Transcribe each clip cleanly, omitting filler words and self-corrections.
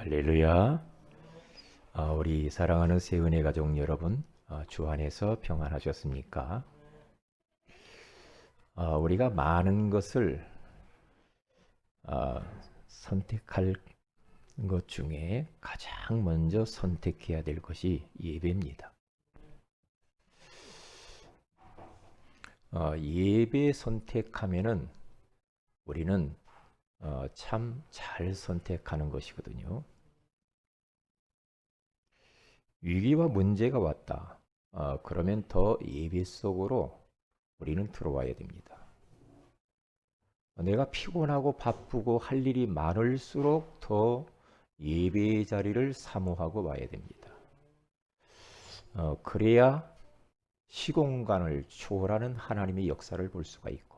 할렐루야. 우리 사랑하는 세은혜 가족 여러분, 주 안에서 평안하셨습니까? 우리가 많은 것을 선택할 것 중에 가장 먼저 선택해야 될 것이 예배입니다. 예배 선택하면은 우리는 참 잘 선택하는 것이거든요. 위기와 문제가 왔다. 그러면 더 예배 속으로 우리는 들어와야 됩니다. 내가 피곤하고 바쁘고 할 일이 많을수록 더 예배의 자리를 사모하고 와야 됩니다. 그래야 시공간을 초월하는 하나님의 역사를 볼 수가 있고,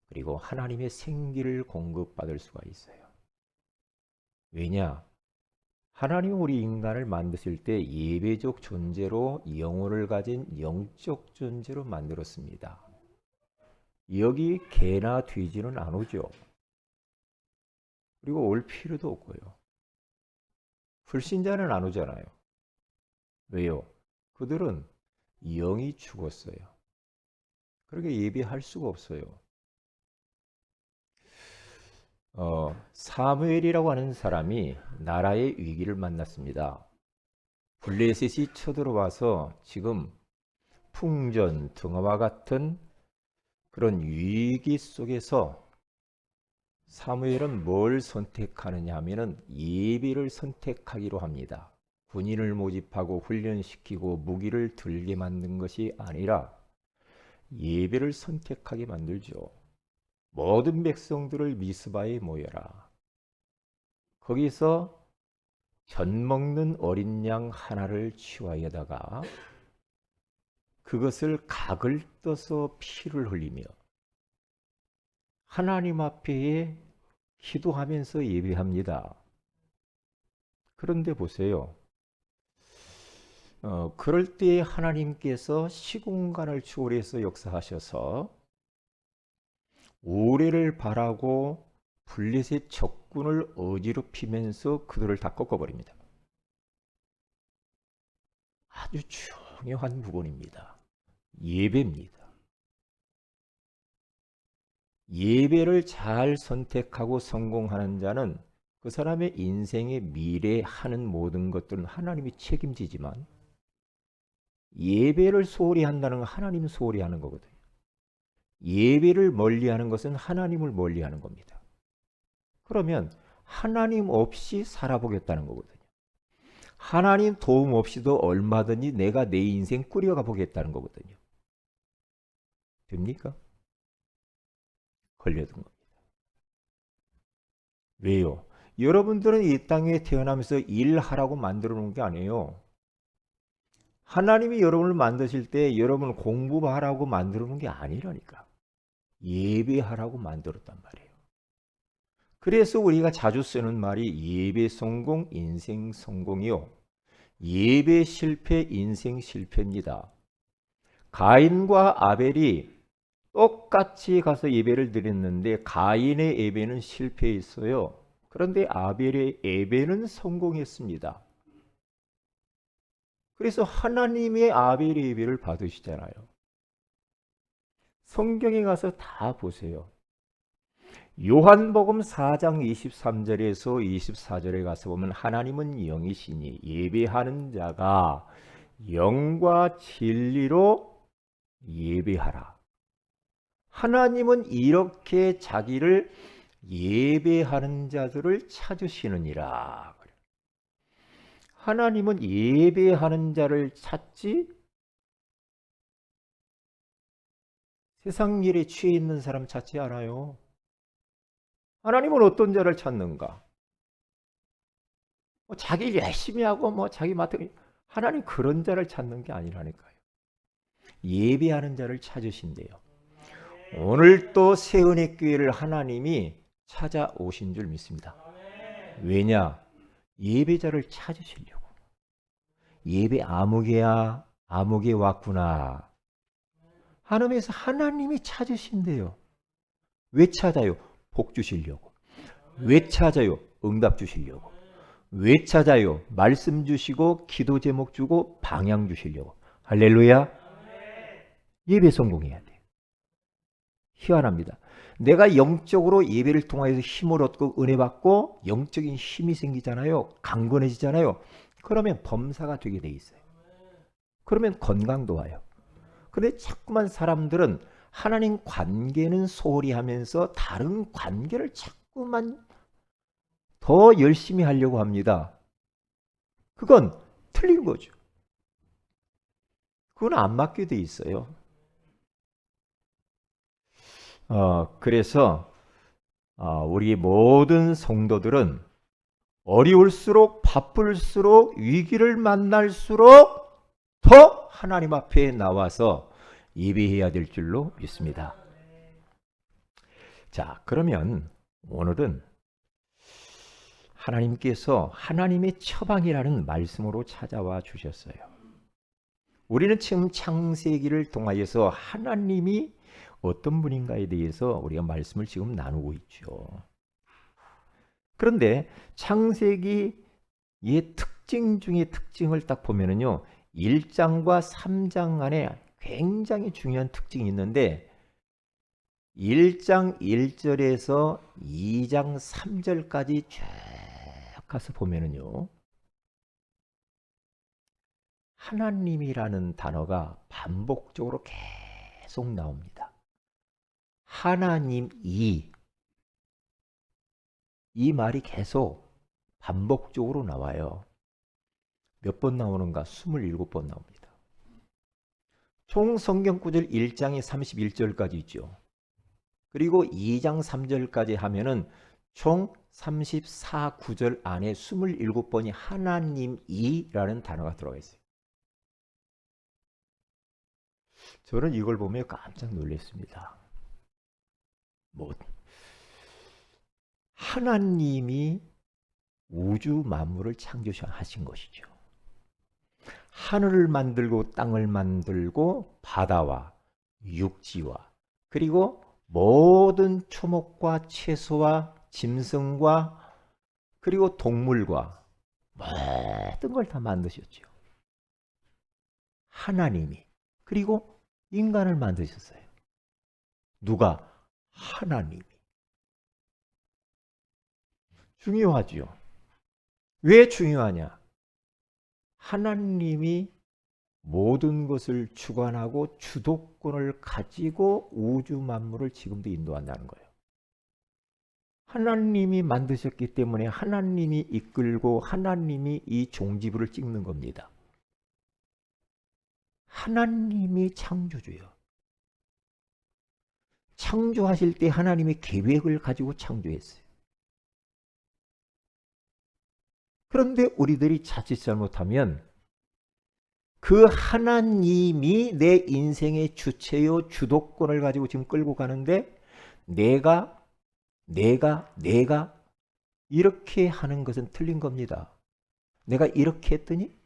그리고 하나님의 생기를 공급받을 수가 있어요. 왜냐? 하나님은 우리 인간을 만드실 때 예배적 존재로 영혼을 가진 영적 존재로 만들었습니다. 여기 개나 돼지는 안 오죠. 그리고 올 필요도 없고요. 불신자는 안 오잖아요. 왜요? 그들은 영이 죽었어요. 그렇게 예배할 수가 없어요. 사무엘이라고 하는 사람이 나라의 위기를 만났습니다. 블레셋이 쳐들어와서 지금 풍전, 등화와 같은 그런 위기 속에서 사무엘은 뭘 선택하느냐 하면은 예배를 선택하기로 합니다. 군인을 모집하고 훈련시키고 무기를 들게 만든 것이 아니라 예배를 선택하게 만들죠. 모든 백성들을 미스바에 모여라. 거기서 젖 먹는 어린 양 하나를 취하여다가 그것을 각을 떠서 피를 흘리며 하나님 앞에 기도하면서 예배합니다. 그런데 보세요. 그럴 때 하나님께서 시공간을 초월해서 역사하셔서 오래를 바라고 블레셋 적군을 어지럽히면서 그들을 다 꺾어버립니다. 아주 중요한 부분입니다. 예배입니다. 예배를 잘 선택하고 성공하는 자는 그 사람의 인생의 미래 하는 모든 것들은 하나님이 책임지지만 예배를 소홀히 한다는 건 하나님 소홀히 하는 거거든요. 예배를 멀리하는 것은 하나님을 멀리하는 겁니다. 그러면 하나님 없이 살아보겠다는 거거든요. 하나님 도움 없이도 얼마든지 내가 내 인생 꾸려가 보겠다는 거거든요. 됩니까? 걸려든 겁니다. 왜요? 여러분들은 이 땅에 태어나면서 일하라고 만들어 놓은 게 아니에요. 하나님이 여러분을 만드실 때 여러분을 공부하라고 만들어 놓은 게 아니라니까. 예배하라고 만들었단 말이에요. 그래서 우리가 자주 쓰는 말이 예배 성공, 인생 성공이요. 예배 실패, 인생 실패입니다. 가인과 아벨이 똑같이 가서 예배를 드렸는데 가인의 예배는 실패했어요. 그런데 아벨의 예배는 성공했습니다. 그래서 하나님의 아벨의 예배를 받으시잖아요. 성경에 가서 다 보세요. 요한복음 4장 23절에서 24절에 가서 보면 하나님은 영이시니 예배하는 자가 영과 진리로 예배하라. 하나님은 이렇게 자기를 예배하는 자들을 찾으시느니라. 하나님은 예배하는 자를 찾지 세상 일에 취해 있는 사람 찾지 않아요. 하나님은 어떤 자를 찾는가? 자기 일 열심히 하고 자기 맡은 하나님 그런 자를 찾는 게 아니라니까요. 예배하는 자를 찾으신대요. 오늘 또 세은의 교회를 하나님이 찾아오신 줄 믿습니다. 왜냐? 예배자를 찾으시려고. 예배 아무개야, 아무개 왔구나. 하나님에서 하나님이 찾으신대요. 왜 찾아요? 복 주시려고. 왜 찾아요? 응답 주시려고. 왜 찾아요? 말씀 주시고 기도 제목 주고 방향 주시려고. 할렐루야. 예배 성공해야 돼요. 희한합니다. 내가 영적으로 예배를 통해서 힘을 얻고 은혜 받고 영적인 힘이 생기잖아요. 강건해지잖아요. 그러면 범사가 되게 돼 있어요. 그러면 건강도 와요. 그런데 자꾸만 사람들은 하나님 관계는 소홀히 하면서 다른 관계를 자꾸만 더 열심히 하려고 합니다. 그건 틀린 거죠. 그건 안 맞게 돼 있어요. 그래서 우리 모든 성도들은 어려울수록 바쁠수록 위기를 만날수록 더 하나님 앞에 나와서 예배해야 될 줄로 믿습니다. 자, 그러면 오늘은 하나님께서 하나님의 처방이라는 말씀으로 찾아와 주셨어요. 우리는 지금 창세기를 통하여서 하나님이 어떤 분인가에 대해서 우리가 말씀을 지금 나누고 있죠. 그런데 창세기의 특징 중에 특징을 딱 보면은요, 1장과 3장 안에 굉장히 중요한 특징이 있는데 1장 1절에서 2장 3절까지 쭉 가서 보면은요, 하나님이라는 단어가 반복적으로 계속 나옵니다. 하나님이, 이 말이 계속 반복적으로 나와요. 몇 번 나오는가? 27번 나옵니다. 총 성경 구절 1장이 31절까지 있죠. 그리고 2장 3절까지 하면은 총 34구절 안에 27번이 하나님이라는 단어가 들어가 있어요. 저는 이걸 보며 깜짝 놀랐습니다. 하나님이 우주 만물을 창조하신 것이죠. 하늘을 만들고 땅을 만들고 바다와 육지와 그리고 모든 초목과 채소와 짐승과 그리고 동물과 모든 걸 다 만드셨죠. 하나님이. 그리고 인간을 만드셨어요. 누가? 하나님이. 중요하죠. 왜 중요하냐? 하나님이 모든 것을 주관하고 주도권을 가지고 우주 만물을 지금도 인도한다는 거예요. 하나님이 만드셨기 때문에 하나님이 이끌고 하나님이 이 종지부를 찍는 겁니다. 하나님이 창조주예요. 창조하실 때 하나님의 계획을 가지고 창조했어요. 그런데 우리들이 자칫 잘못하면 그 하나님이 내 인생의 주체요 주도권을 가지고 지금 끌고 가는데 내가 이렇게 하는 것은 틀린 겁니다. 내가 이렇게 했더니,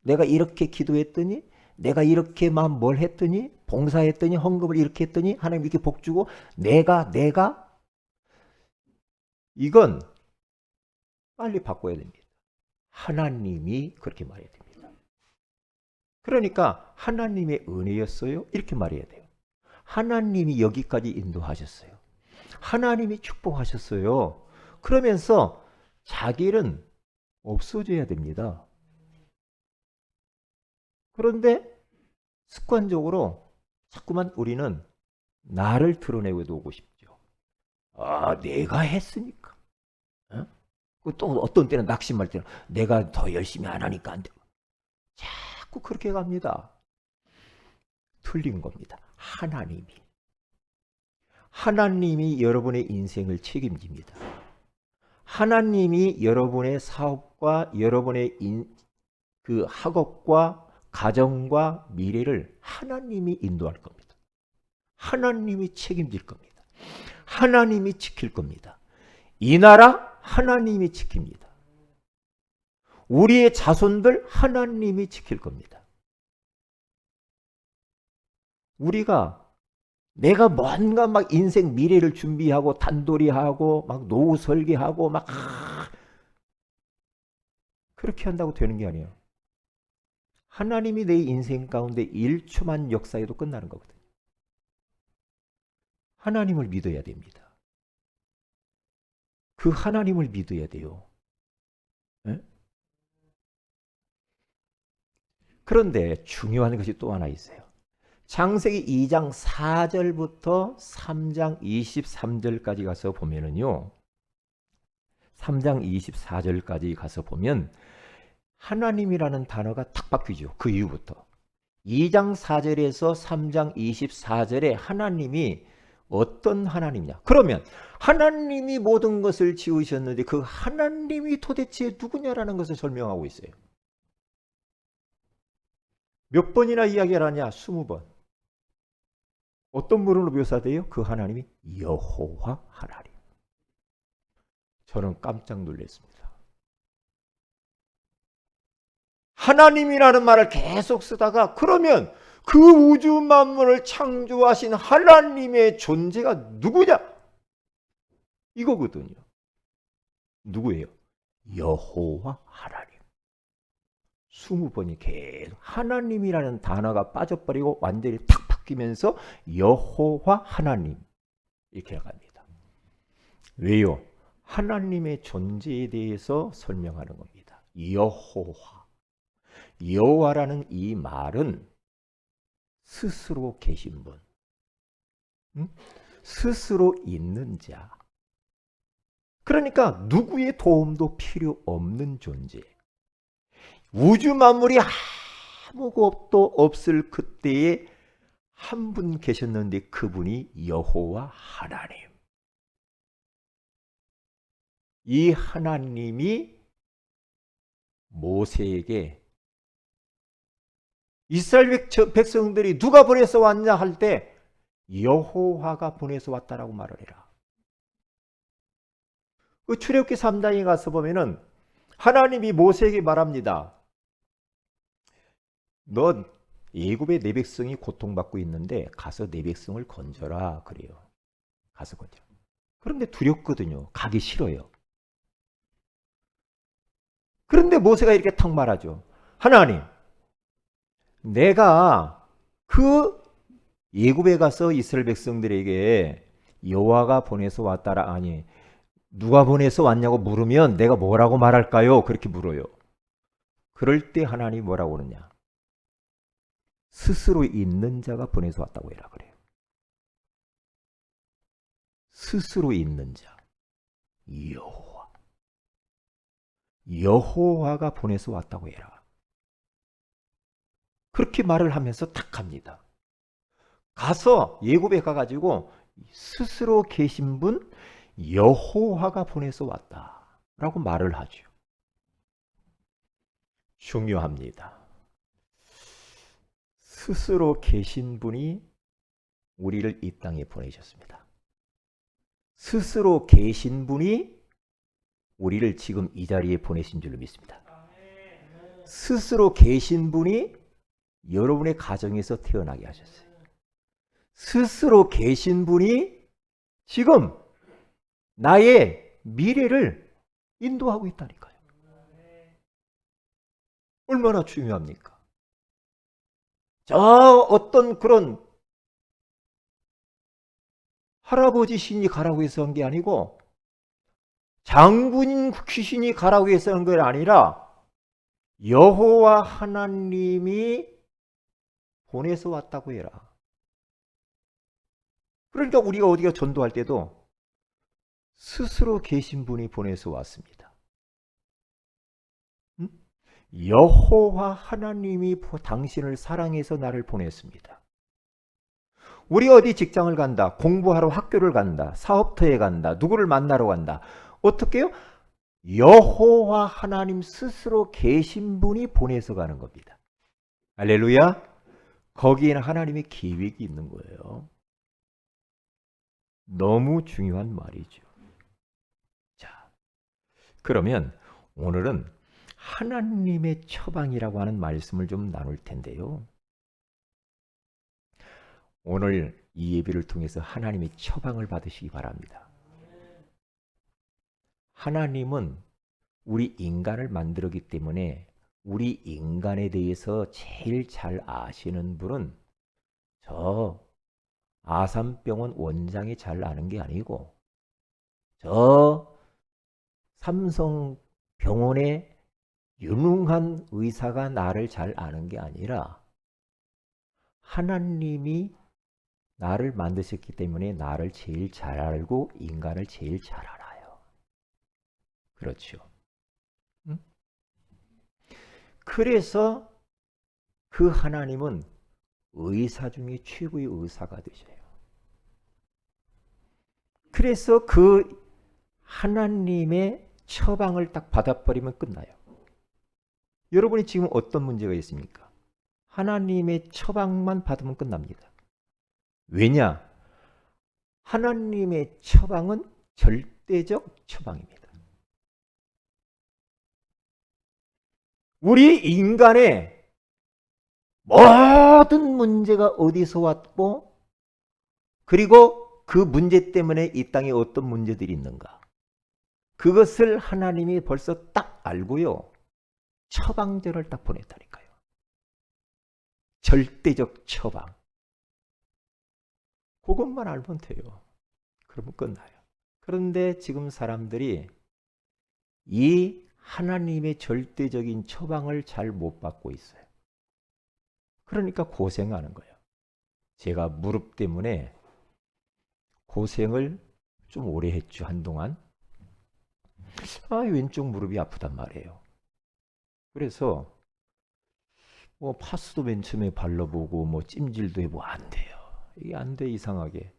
내가 이렇게 기도했더니, 내가 이렇게 뭘 했더니, 봉사했더니, 헌금을 이렇게 했더니 하나님 이렇게 복 주고 내가 이건 빨리 바꿔야 됩니다. 하나님이 그렇게 말해야 됩니다. 그러니까 하나님의 은혜였어요? 이렇게 말해야 돼요. 하나님이 여기까지 인도하셨어요. 하나님이 축복하셨어요. 그러면서 자기 일은 없어져야 됩니다. 그런데 습관적으로 자꾸만 우리는 나를 드러내고 싶죠. 내가 했으니까. 또 어떤 때는 낙심할 때는 내가 더 열심히 안 하니까 안 되고. 자꾸 그렇게 갑니다. 틀린 겁니다. 하나님이 여러분의 인생을 책임집니다. 하나님이 여러분의 사업과 여러분의 그 학업과 가정과 미래를 하나님이 인도할 겁니다. 하나님이 책임질 겁니다. 하나님이 지킬 겁니다. 이 나라 하나님이 지킵니다. 우리의 자손들 하나님이 지킬 겁니다. 우리가 내가 뭔가 막 인생 미래를 준비하고 단돌이하고 막 노후 설계하고 막 그렇게 한다고 되는 게 아니에요. 하나님이 내 인생 가운데 1초만 역사해도 끝나는 거거든요. 하나님을 믿어야 됩니다. 그 하나님을 믿어야 돼요. 네? 그런데 중요한 것이 또 하나 있어요. 창세기 2장 4절부터 3장 23절까지 가서 보면은요. 3장 24절까지 가서 보면 하나님이라는 단어가 탁 바뀌죠. 그 이후부터. 2장 4절에서 3장 24절에 하나님이 어떤 하나님이냐? 그러면 하나님이 모든 것을 지으셨는데 그 하나님이 도대체 누구냐라는 것을 설명하고 있어요. 몇 번이나 이야기를 하냐? 20번. 어떤 분으로 묘사돼요? 그 하나님이 여호와 하나님. 저는 깜짝 놀랐습니다. 하나님이라는 말을 계속 쓰다가 그러면 그 우주 만물을 창조하신 하나님의 존재가 누구냐? 이거거든요. 누구예요? 여호와 하나님. 20번이 계속 하나님이라는 단어가 빠져버리고 완전히 탁 바뀌면서 여호와 하나님 이렇게 나갑니다. 왜요? 하나님의 존재에 대해서 설명하는 겁니다. 여호와. 여호와라는 이 말은 스스로 계신 분, 스스로 있는 자. 그러니까 누구의 도움도 필요 없는 존재. 우주 만물이 아무것도 없을 그때에 한 분 계셨는데 그분이 여호와 하나님. 이 하나님이 모세에게 이스라엘 백성들이 누가 보내서 왔냐 할 때 여호와가 보내서 왔다라고 말을 해라. 그 출애굽기 3장에 가서 보면은 하나님이 모세에게 말합니다. 너 애굽의 내 백성이 고통받고 있는데 가서 내 백성을 건져라 그래요. 가서 건져. 그런데 두렵거든요. 가기 싫어요. 그런데 모세가 이렇게 탁 말하죠. 하나님, 내가 그 애굽에 가서 이스라엘 백성들에게 여호와가 보내서 왔다라 아니 누가 보내서 왔냐고 물으면 내가 뭐라고 말할까요? 그렇게 물어요. 그럴 때 하나님이 뭐라고 그러냐? 스스로 있는 자가 보내서 왔다고 해라 그래요. 스스로 있는 자. 여호와. 여호와가 보내서 왔다고 해라. 그렇게 말을 하면서 탁 합니다. 가서 예굽에 가가지고 스스로 계신 분 여호와가 보내서 왔다라고 말을 하죠. 중요합니다. 스스로 계신 분이 우리를 이 땅에 보내셨습니다. 스스로 계신 분이 우리를 지금 이 자리에 보내신 줄로 믿습니다. 스스로 계신 분이 여러분의 가정에서 태어나게 하셨어요. 스스로 계신 분이 지금 나의 미래를 인도하고 있다니까요. 얼마나 중요합니까? 저 어떤 그런 할아버지 신이 가라고 해서 한 게 아니고 장군인 귀신이 가라고 해서 한 게 아니라 여호와 하나님이 보내서 왔다고 해라. 그러니까 우리가 어디가 전도할 때도 스스로 계신 분이 보내서 왔습니다. 여호와 하나님이 당신을 사랑해서 나를 보냈습니다. 우리가 어디 직장을 간다, 공부하러 학교를 간다, 사업터에 간다, 누구를 만나러 간다. 어떻게 해요? 여호와 하나님 스스로 계신 분이 보내서 가는 겁니다. 할렐루야. 거기에는 하나님의 계획이 있는 거예요. 너무 중요한 말이죠. 자, 그러면 오늘은 하나님의 처방이라고 하는 말씀을 좀 나눌 텐데요. 오늘 이 예배를 통해서 하나님의 처방을 받으시기 바랍니다. 하나님은 우리 인간을 만들었기 때문에 우리 인간에 대해서 제일 잘 아시는 분은 저 아산병원 원장이 잘 아는 게 아니고 저 삼성병원의 유능한 의사가 나를 잘 아는 게 아니라 하나님이 나를 만드셨기 때문에 나를 제일 잘 알고 인간을 제일 잘 알아요. 그렇죠. 응? 그래서 그 하나님은 의사 중에 최고의 의사가 되셔요. 그래서 그 하나님의 처방을 딱 받아버리면 끝나요. 여러분이 지금 어떤 문제가 있습니까? 하나님의 처방만 받으면 끝납니다. 왜냐? 하나님의 처방은 절대적 처방입니다. 우리 인간의 모든 문제가 어디서 왔고 그리고 그 문제 때문에 이 땅에 어떤 문제들이 있는가 그것을 하나님이 벌써 딱 알고요. 처방전을 딱 보냈다니까요. 절대적 처방. 그것만 알면 돼요. 그러면 끝나요. 그런데 지금 사람들이 이 하나님의 절대적인 처방을 잘 못 받고 있어요. 그러니까 고생하는 거예요. 제가 무릎 때문에 고생을 좀 오래 했죠. 한동안. 왼쪽 무릎이 아프단 말이에요. 그래서 뭐 파스도 맨 처음에 발라보고 뭐 찜질도 해보고 안 돼요. 이게 안 돼, 이상하게.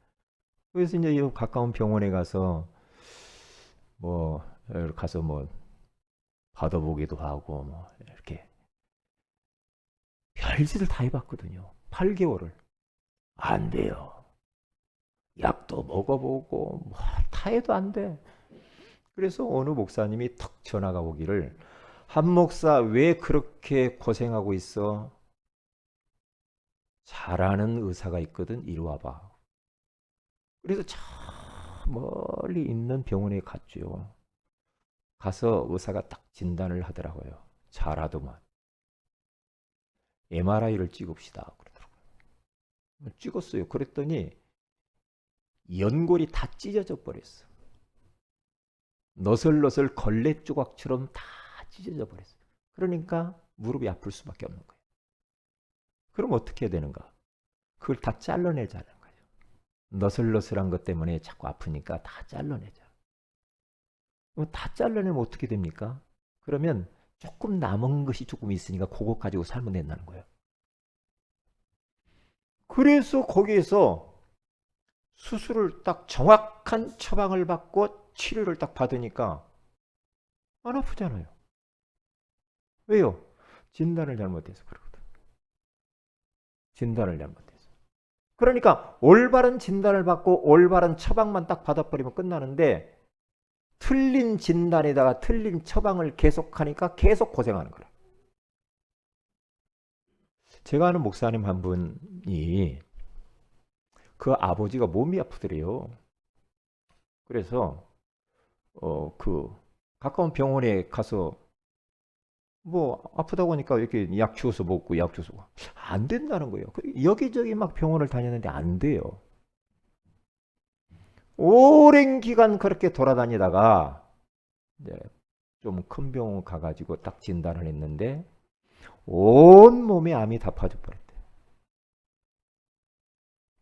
그래서 이제 가까운 병원에 가서 뭐 받아보기도 하고 뭐 이렇게 별짓을 다 해봤거든요. 8개월을 안 돼요. 약도 먹어보고 뭐 다 해도 안 돼. 그래서 어느 목사님이 턱 전화가 오기를 한 목사 왜 그렇게 고생하고 있어? 잘하는 의사가 있거든. 이리 와봐. 그래서 저 멀리 있는 병원에 갔죠. 가서 의사가 딱 진단을 하더라고요. 잘하더만. MRI를 찍읍시다. 그러더라고요. 찍었어요. 그랬더니 연골이 다 찢어져 버렸어. 너슬너슬 걸레 조각처럼 다 찢어져 버렸어. 그러니까 무릎이 아플 수밖에 없는 거예요. 그럼 어떻게 해야 되는가? 그걸 다 잘라내자는 거예요. 너슬너슬한 것 때문에 자꾸 아프니까 다 잘라내자. 그럼 다 잘라내면 어떻게 됩니까? 그러면 조금 남은 것이 조금 있으니까 그거 가지고 살면 된다는 거예요. 그래서 거기에서 수술을 딱 정확한 처방을 받고 치료를 딱 받으니까 안 아프잖아요. 왜요? 진단을 잘못해서 그러거든. 진단을 잘못해서. 그러니까 올바른 진단을 받고 올바른 처방만 딱 받아버리면 끝나는데 틀린 진단에다가 틀린 처방을 계속하니까 계속 고생하는 거라. 제가 아는 목사님 한 분이 그 아버지가 몸이 아프더래요. 그래서 그 가까운 병원에 가서 뭐 아프다고 하니까 이렇게 약 주워서 먹고 약 주워서 먹고. 안 된다는 거예요. 여기저기 막 병원을 다녔는데 안 돼요. 오랜 기간 그렇게 돌아다니다가 이제 좀 큰 병원 가가지고 딱 진단을 했는데 온 몸에 암이 다 파져 버렸대.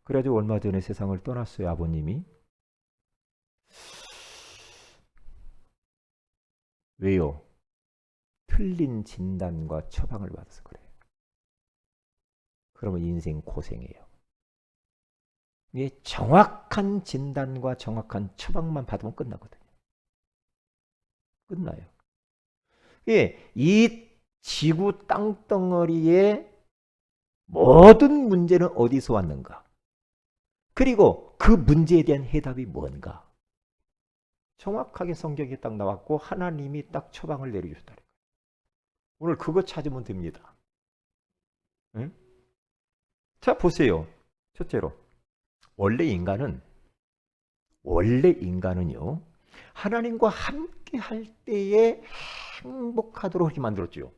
그래가지고 얼마 전에 세상을 떠났어요, 아버님이. 왜요? 틀린 진단과 처방을 받아서 그래요. 그러면 인생 고생해요. 이게 정확한 진단과 정확한 처방만 받으면 끝나거든요. 끝나요. 예, 이 지구 땅덩어리의 모든 문제는 어디서 왔는가? 그리고 그 문제에 대한 해답이 뭔가? 정확하게 성경에 딱 나왔고 하나님이 딱 처방을 내려주셨다. 오늘 그거 찾으면 됩니다. 응? 자, 보세요. 첫째로 원래 인간은요 하나님과 함께 할 때에 행복하도록 이렇게 만들었죠.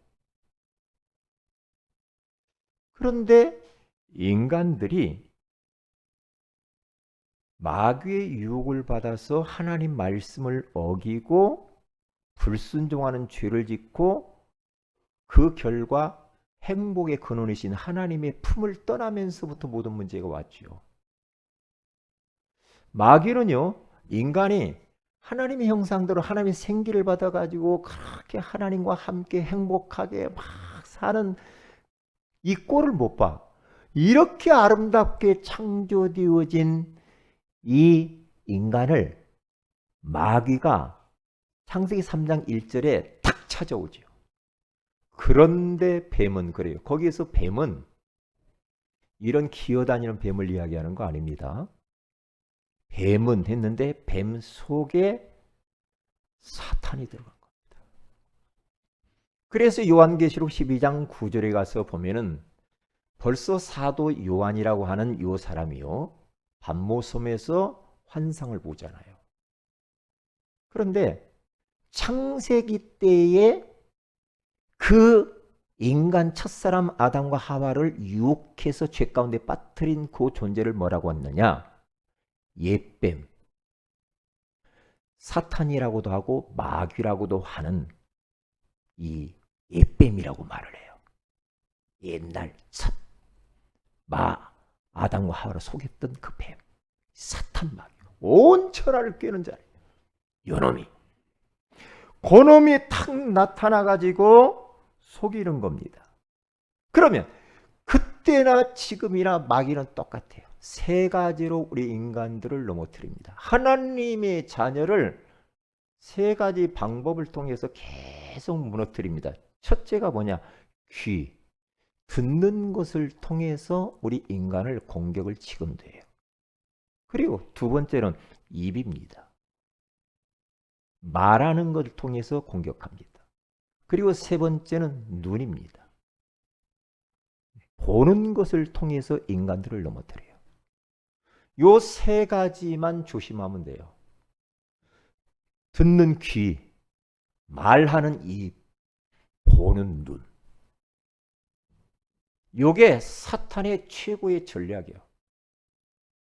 그런데 인간들이 마귀의 유혹을 받아서 하나님 말씀을 어기고 불순종하는 죄를 짓고 그 결과 행복의 근원이신 하나님의 품을 떠나면서부터 모든 문제가 왔죠. 마귀는요, 인간이 하나님의 형상대로 하나님의 생기를 받아가지고 그렇게 하나님과 함께 행복하게 막 사는 이 꼴을 못 봐. 이렇게 아름답게 창조되어진 이 인간을 마귀가 창세기 3장 1절에 탁 찾아오죠. 그런데 뱀은 그래요. 거기에서 뱀은 이런 기어다니는 뱀을 이야기하는 거 아닙니다. 뱀은 했는데 뱀 속에 사탄이 들어간 겁니다. 그래서 요한계시록 12장 9절에 가서 보면은 벌써 사도 요한이라고 하는 요 사람이요, 반모섬에서 환상을 보잖아요. 그런데 창세기 때에 그 인간 첫사람 아담과 하와를 유혹해서 죄 가운데 빠뜨린 그 존재를 뭐라고 했느냐? 옛뱀, 사탄이라고도 하고 마귀라고도 하는 이 옛뱀이라고 말을 해요. 옛날 첫 아담과 하와를 속였던 그 뱀, 사탄 마귀, 온 천하를 꿰는 자리, 요놈이, 그놈이 탁 나타나가지고 속이는 겁니다. 그러면 그때나 지금이나 마귀는 똑같아요. 세 가지로 우리 인간들을 넘어뜨립니다. 하나님의 자녀를 세 가지 방법을 통해서 계속 무너뜨립니다. 첫째가 뭐냐? 귀, 듣는 것을 통해서 우리 인간을 공격을 치면 돼요. 그리고 두 번째는 입입니다. 말하는 것을 통해서 공격합니다. 그리고 세 번째는 눈입니다. 보는 것을 통해서 인간들을 넘어뜨려요. 요 세 가지만 조심하면 돼요. 듣는 귀, 말하는 입, 보는 눈. 요게 사탄의 최고의 전략이에요.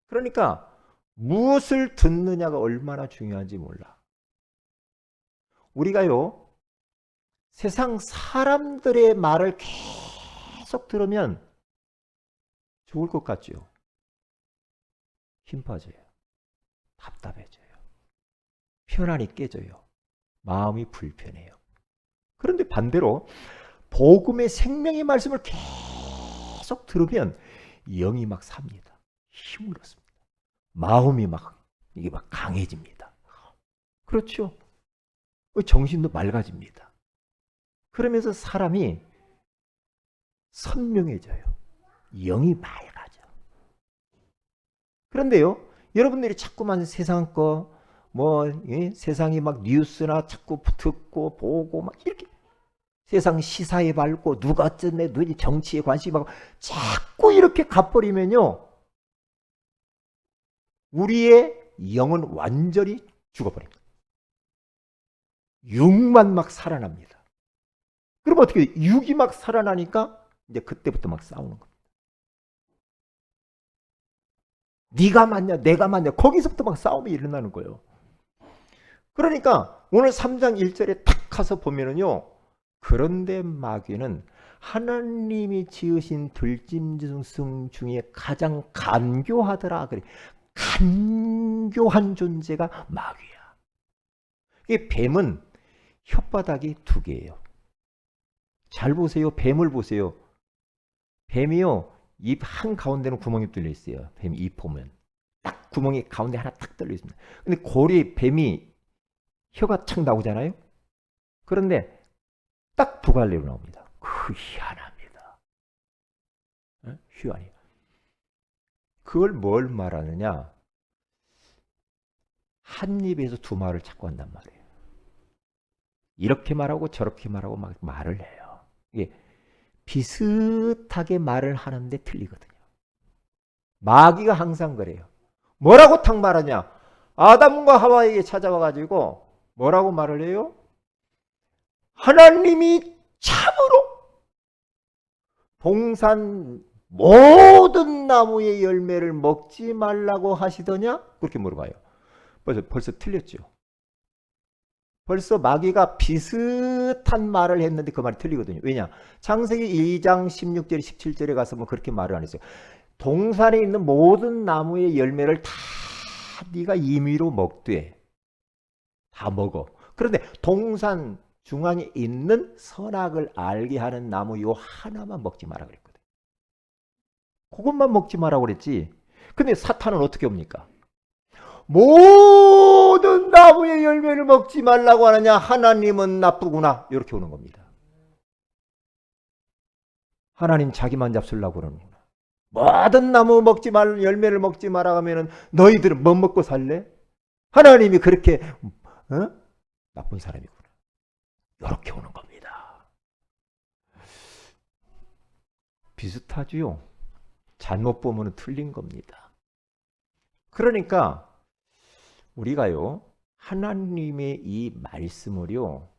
그러니까 무엇을 듣느냐가 얼마나 중요한지 몰라. 우리가요, 세상 사람들의 말을 계속 들으면 좋을 것 같죠? 힘 빠져요. 답답해져요. 편안이 깨져요. 마음이 불편해요. 그런데 반대로 복음의 생명의 말씀을 계속 들으면 영이 막 삽니다. 힘을 얻습니다. 마음이 이게 막 강해집니다. 그렇죠? 정신도 맑아집니다. 그러면서 사람이 선명해져요. 영이 맑아져. 그런데요, 여러분들이 자꾸만 세상 거, 세상이 막 뉴스나 자꾸 듣고 보고 막 이렇게 세상 시사에 밟고 누가 어쩌네, 누가 정치에 관심하고 자꾸 이렇게 가버리면요, 우리의 영은 완전히 죽어버립니다. 육만 막 살아납니다. 그럼 어떻게 돼요? 육이 막 살아나니까 이제 그때부터 막 싸우는 겁니다. 네가 맞냐 내가 맞냐, 거기서부터 막 싸움이 일어나는 거예요. 그러니까 오늘 3장 1절에 탁 가서 보면은요, 그런데 마귀는 하나님이 지으신 들짐승 중에 가장 간교하더라. 그래. 간교한 존재가 마귀야. 이 뱀은 혓바닥이 두 개예요. 잘 보세요. 뱀을 보세요. 뱀이요, 입 한가운데는 구멍이 뚫려 있어요. 뱀 입 보면 딱 구멍이 가운데 하나 딱 뚫려 있습니다. 근데 고리 뱀이 혀가 착 나오잖아요. 그런데 딱 두 갈래로 나옵니다. 그 희한합니다. 희한해요. 그걸 뭘 말하느냐? 한 입에서 두 말을 자꾸 한단 말이에요. 이렇게 말하고 저렇게 말하고 막 말을 해요. 이게 비슷하게 말을 하는데 틀리거든요. 마귀가 항상 그래요. 뭐라고 탁 말하냐? 아담과 하와에게 찾아와 가지고 뭐라고 말을 해요? 하나님이 참으로 동산 모든 나무의 열매를 먹지 말라고 하시더냐? 그렇게 물어봐요. 벌써 틀렸죠. 벌써 마귀가 비슷한 말을 했는데 그 말이 틀리거든요. 왜냐? 창세기 2장 16절 17절에 가서 뭐 그렇게 말을 안 했어요. 동산에 있는 모든 나무의 열매를 다 네가 임의로 먹되 다 먹어. 그런데 동산 중앙에 있는 선악을 알게 하는 나무 요 하나만 먹지 마라 그랬거든. 그것만 먹지 마라 그랬지. 근데 사탄은 어떻게 옵니까? 모든 나무의 열매를 먹지 말라고 하느냐? 하나님은 나쁘구나. 이렇게 오는 겁니다. 하나님 자기만 잡수려고 그러는구나. 모든 나무 먹지 말, 열매를 먹지 마라 하면은 너희들은 뭐 먹고 살래? 하나님이 그렇게 나쁜 사람이구나. 이렇게 오는 겁니다. 비슷하지요? 잘못 보면 틀린 겁니다. 그러니까 우리가요, 하나님의 이 말씀을요,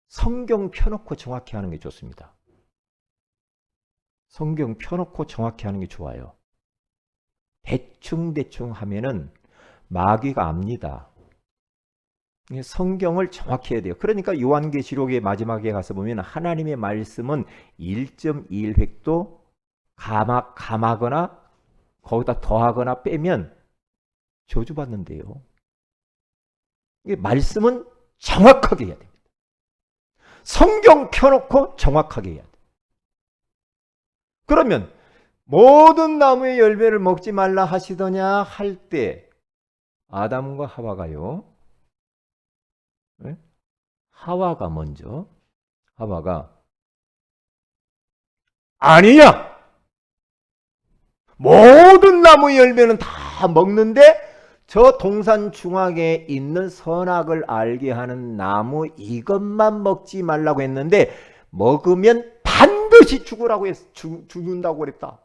성경 펴놓고 정확히 하는 게 좋습니다. 성경 펴놓고 정확히 하는 게 좋아요. 대충 하면은 마귀가 압니다. 성경을 정확히 해야 돼요. 그러니까 요한계시록의 마지막에 가서 보면 하나님의 말씀은 1.1획도 감하거나 거기다 더하거나 빼면 저주받는데요. 이게 말씀은 정확하게 해야 됩니다. 성경 펴놓고 정확하게 해야 돼요. 그러면 모든 나무의 열매를 먹지 말라 하시더냐 할 때 아담과 하와가요. 네? 하와가 먼저 하와가 아니야. 모든 나무의 열매는 다 먹는데 저 동산 중앙에 있는 선악을 알게 하는 나무 이것만 먹지 말라고 했는데 먹으면 반드시 죽는다고 그랬다.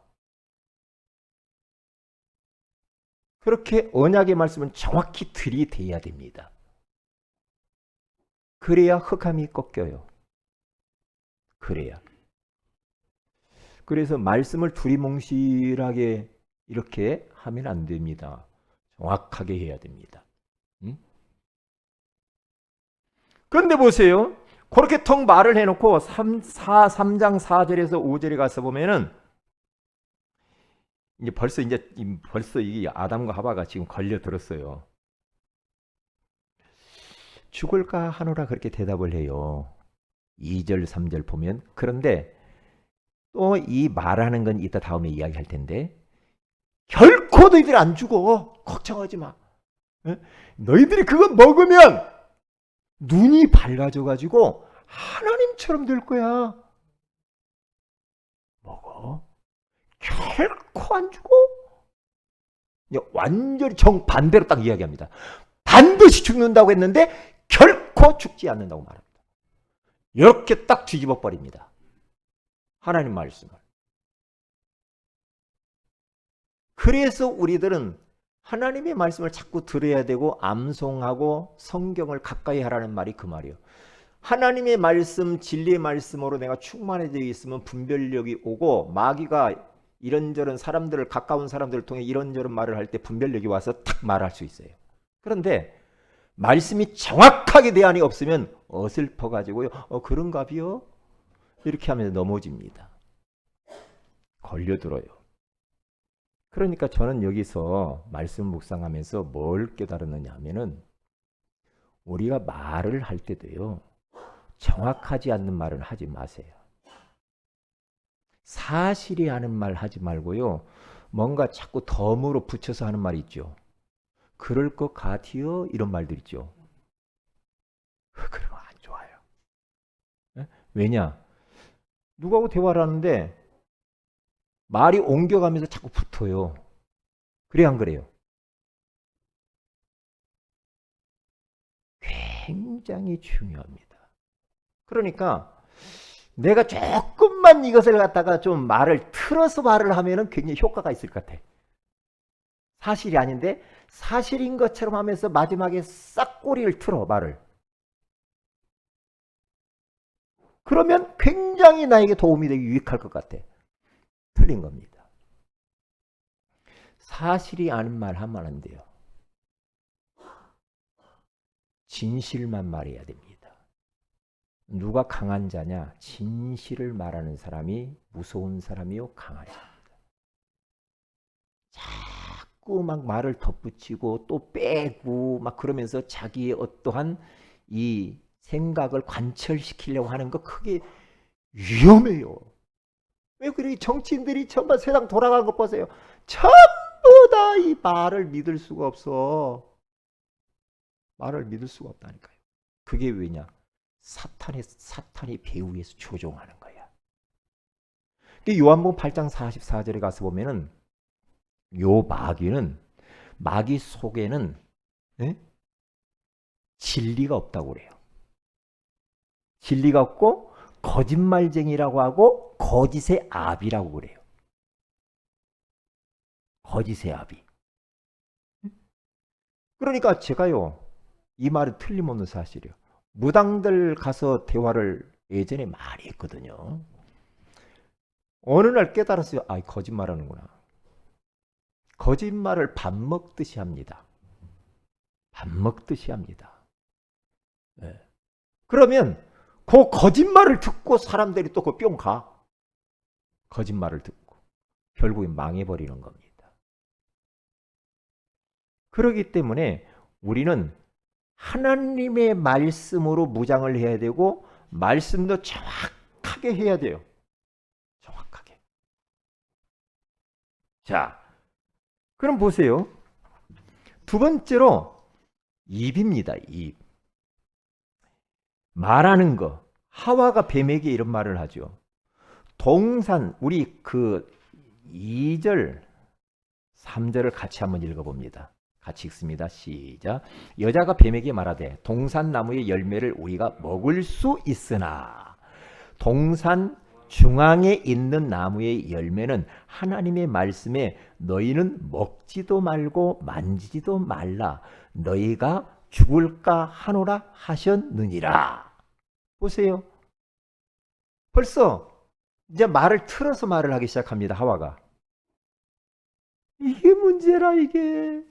그렇게 언약의 말씀은 정확히 들이대야 됩니다. 그래야 흑암이 꺾여요. 그래야. 그래서 말씀을 두리뭉실하게 이렇게 하면 안 됩니다. 정확하게 해야 됩니다. 그런데 보세요. 그렇게 턱 말을 해놓고 3장 4절에서 5절에 가서 보면은 이제 벌써 이 아담과 하와가 지금 걸려들었어요. 죽을까 하노라 그렇게 대답을 해요. 2절 3절 보면. 그런데 또 이 말하는 건 이따 다음에 이야기할 텐데 결코 너희들이 안 죽어. 걱정하지 마. 너희들이 그거 먹으면 눈이 밝아져가지고 하나님처럼 될 거야. 먹어. 결코 안 죽어. 완전히 정반대로 딱 이야기합니다. 반드시 죽는다고 했는데 결코 죽지 않는다고 말합니다. 이렇게 딱 뒤집어 버립니다. 하나님 말씀을. 그래서 우리들은 하나님의 말씀을 자꾸 들어야 되고 암송하고 성경을 가까이 하라는 말이 그 말이에요. 하나님의 말씀, 진리의 말씀으로 내가 충만해져 있으면 분별력이 오고 마귀가 이런저런 사람들을 가까운 사람들을 통해 이런저런 말을 할 때 분별력이 와서 탁 말할 수 있어요. 그런데 말씀이 정확하게 대안이 없으면 어슬퍼가지고요. 그런가비요? 이렇게 하면서 넘어집니다. 걸려들어요. 그러니까 저는 여기서 말씀 묵상하면서 뭘 깨달았느냐 하면은 우리가 말을 할 때도요. 정확하지 않는 말은 하지 마세요. 사실이 하는 말 하지 말고요. 뭔가 자꾸 덤으로 붙여서 하는 말이 있죠. 그럴 것 같아요. 이런 말들 있죠. 그런 거 안 좋아요. 왜냐? 누구하고 대화를 하는데 말이 옮겨가면서 자꾸 붙어요. 그래 안 그래요? 굉장히 중요합니다. 그러니까 내가 조금만 이것을 갖다가 좀 말을 틀어서 말을 하면은 굉장히 효과가 있을 것 같아. 사실이 아닌데 사실인 것처럼 하면서 마지막에 싹 꼬리를 틀어 말을. 그러면 굉장히 나에게 도움이 되기 유익할 것 같아. 틀린 겁니다. 사실이 아닌 말 하면 안 돼요. 진실만 말해야 됩니다. 누가 강한 자냐? 진실을 말하는 사람이 무서운 사람이요, 강한 자입니다. 자꾸 막 말을 덧붙이고 또 빼고 막 그러면서 자기의 어떠한 이 생각을 관철시키려고 하는 거 크게 위험해요. 왜 그래? 정치인들이 전부 세상 돌아가는 거 보세요. 전부 다 이 말을 믿을 수가 없어. 말을 믿을 수가 없다니까요. 그게 왜냐? 사탄이 배후에서 조종하는 거야. 요한복음 8장 44절에 가서 보면은 요 마귀 속에는 진리가 없다고 그래요. 진리가 없고 거짓말쟁이라고 하고 거짓의 아비라고 그래요. 거짓의 아비. 그러니까 제가요, 이 말은 틀림없는 사실이에요. 무당들 가서 대화를 예전에 많이 했거든요. 어느 날 깨달았어요. 아, 거짓말하는구나. 거짓말을 밥 먹듯이 합니다. 밥 먹듯이 합니다. 네. 그러면 그 거짓말을 듣고 사람들이 또 그 뿅 가. 거짓말을 듣고 결국에 망해버리는 겁니다. 그렇기 때문에 우리는 하나님의 말씀으로 무장을 해야 되고 말씀도 정확하게 해야 돼요. 정확하게. 자, 그럼 보세요. 두 번째로 입입니다. 입. 말하는 거. 하와가 뱀에게 이런 말을 하죠. 동산, 우리 그 2절, 3절을 같이 한번 읽어봅니다. 같이 읽습니다. 시작. 여자가 뱀에게 말하되 동산나무의 열매를 우리가 먹을 수 있으나 동산 중앙에 있는 나무의 열매는 하나님의 말씀에 너희는 먹지도 말고 만지지도 말라. 너희가 죽을까 하노라 하셨느니라. 보세요. 벌써 이제 말을 틀어서 말을 하기 시작합니다. 하와가. 이게 문제라 이게.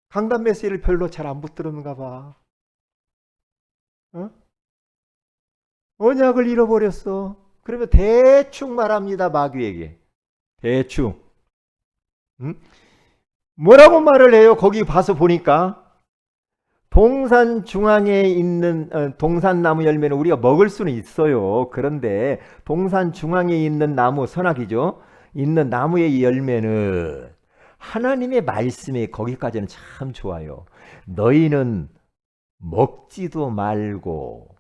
강단 메시지를 별로 잘 안 붙들었는가 봐. 언약을 잃어버렸어. 그러면 대충 말합니다. 마귀에게. 대충. 뭐라고 말을 해요? 거기 봐서 보니까 동산 중앙에 있는 동산나무 열매는 우리가 먹을 수는 있어요. 그런데 동산 중앙에 있는 나무, 선악이죠. 있는 나무의 열매는 하나님의 말씀에 거기까지는 참 좋아요. 너희는 먹지도 말고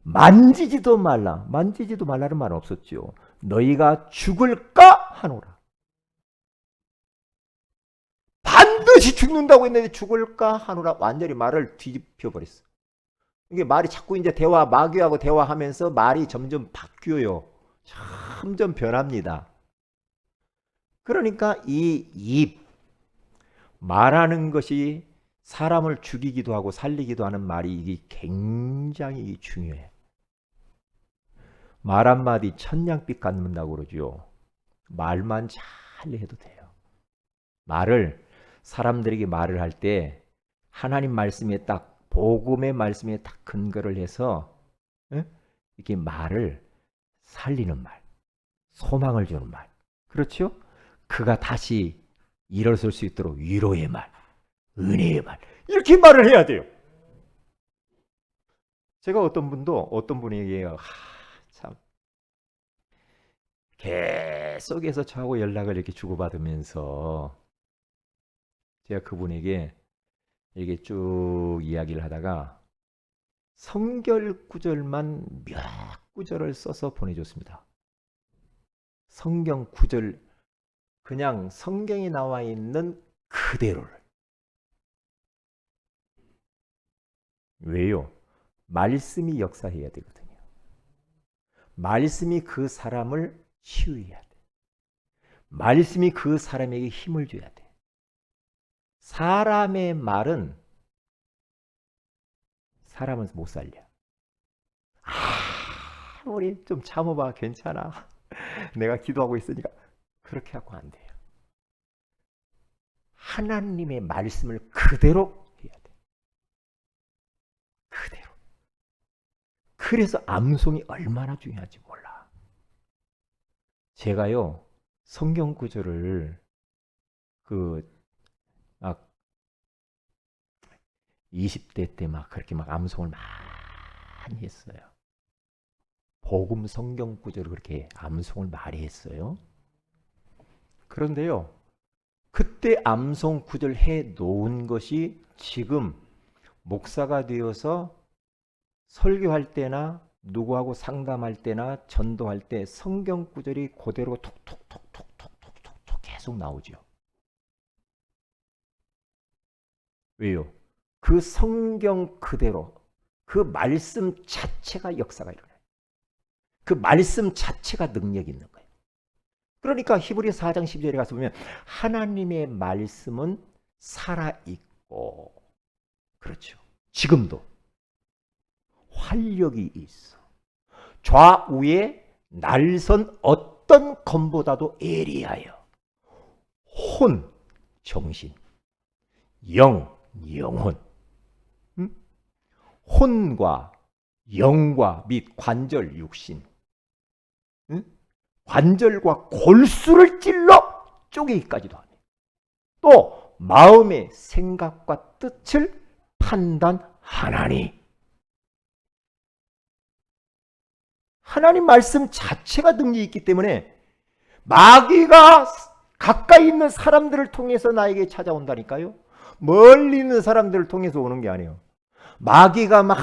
만지지도 말라. 만지지도 말라는 말은 없었죠. 너희가 죽을까 하노라. 반드시 죽는다고 했는데 죽을까 하노라. 완전히 말을 뒤집혀 버렸어. 이게 말이 자꾸 이제 마귀하고 대화하면서 말이 점점 바뀌어요. 점점 변합니다. 그러니까 이 입, 말하는 것이 사람을 죽이기도 하고 살리기도 하는 말이 이게 굉장히 중요해. 말 한마디 천냥빛 갚는다고 그러죠. 말만 잘 해도 돼요. 사람들에게 말을 할 때 하나님 말씀에 딱 복음의 말씀에 딱 근거를 해서 이렇게 말을 살리는 말, 소망을 주는 말. 그렇죠? 그가 다시 일어설 수 있도록 위로의 말, 은혜의 말, 이렇게 말을 해야 돼요. 제가 어떤 분에게 참 계속해서 저하고 연락을 이렇게 주고받으면서 제가 그분에게 이렇게 쭉 이야기를 하다가 성결 구절만 몇 구절을 써서 보내줬습니다. 성경 구절, 그냥 성경에 나와 있는 그대로를. 왜요? 말씀이 역사해야 되거든요. 말씀이 그 사람을 치유해야 돼. 말씀이 그 사람에게 힘을 줘야 돼. 사람의 말은 사람은 못 살려. 우리 좀 참아봐, 괜찮아. 내가 기도하고 있으니까. 그렇게 하고 안 돼요. 하나님의 말씀을 그대로 해야 돼. 그대로. 그래서 암송이 얼마나 중요한지 몰라. 제가요, 성경 구절을 막 20대 때 막 그렇게 막 암송을 많이 했어요. 복음 성경 구절을 그렇게 암송을 많이 했어요. 그런데요, 그때 암송 구절 해 놓은 것이 지금 목사가 되어서 설교할 때나 누구하고 상담할 때나 전도할 때 성경 구절이 그대로 톡톡톡톡톡톡톡 계속 나오죠. 왜요? 그 성경 그대로 그 말씀 자체가 역사가 일어나요. 그 말씀 자체가 능력이 있는 거예요. 그러니까 히브리서 4장 12절에 가서 보면 하나님의 말씀은 살아있고, 그렇죠. 지금도 활력이 있어. 좌우에 날선 어떤 검보다도 예리하여 혼, 정신, 영, 영혼, 혼과 영과 및 관절, 육신, 관절과 골수를 찔러 쪼개기까지도 하네. 또 마음의 생각과 뜻을 판단하나니. 하나님 말씀 자체가 능력이 있기 때문에 마귀가 가까이 있는 사람들을 통해서 나에게 찾아온다니까요. 멀리 있는 사람들을 통해서 오는 게 아니에요. 마귀가 막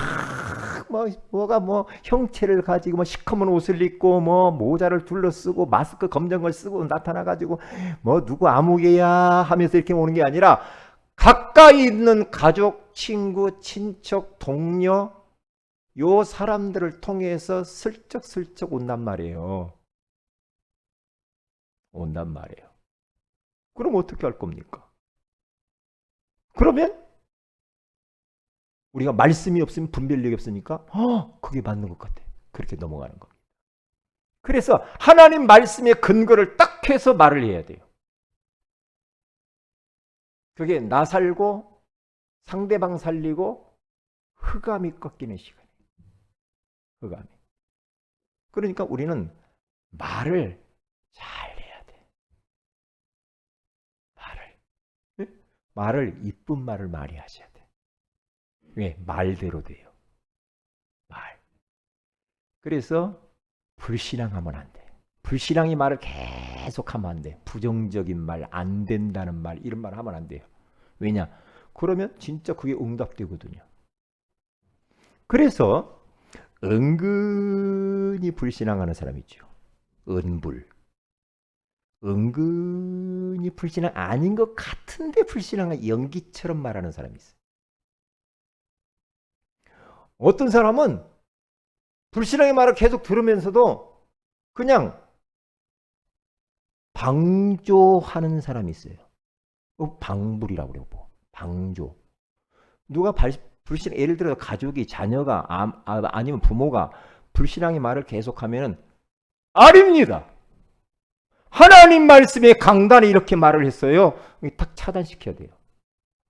뭐가 형체를 가지고 시커먼 옷을 입고 모자를 둘러쓰고 마스크 검정을 쓰고 나타나가지고 누구 아무개야 하면서 이렇게 오는 게 아니라 가까이 있는 가족, 친구, 친척, 동료 요 사람들을 통해서 슬쩍슬쩍 온단 말이에요. 온단 말이에요. 그럼 어떻게 할 겁니까? 그러면 우리가 말씀이 없으면 분별력이 없으니까 그게 맞는 것 같아. 그렇게 넘어가는 겁니다. 그래서 하나님 말씀의 근거를 딱 해서 말을 해야 돼요. 그게 나 살고 상대방 살리고 흑암이 꺾이는 시간이에요. 흑암이. 그러니까 우리는 말을 잘 해야 돼. 말을 이쁜 말을 많이 하셔야 돼. 왜? 말대로 돼요. 말. 그래서 불신앙하면 안 돼. 불신앙이 말을 계속하면 안 돼. 부정적인 말, 안 된다는 말, 이런 말 하면 안 돼요. 왜냐? 그러면 진짜 그게 응답되거든요. 그래서 은근히 불신앙하는 사람이 있죠. 은불. 은근히 불신앙 아닌 것 같은데 불신앙을 연기처럼 말하는 사람이 있어요. 어떤 사람은 불신앙의 말을 계속 들으면서도 그냥 방조하는 사람이 있어요. 방불이라고 그래요. 방조. 누가 불신앙, 예를 들어 가족이, 자녀가 아니면 부모가 불신앙의 말을 계속하면 아닙니다. 하나님 말씀에 강단에 이렇게 말을 했어요. 탁 차단시켜야 돼요.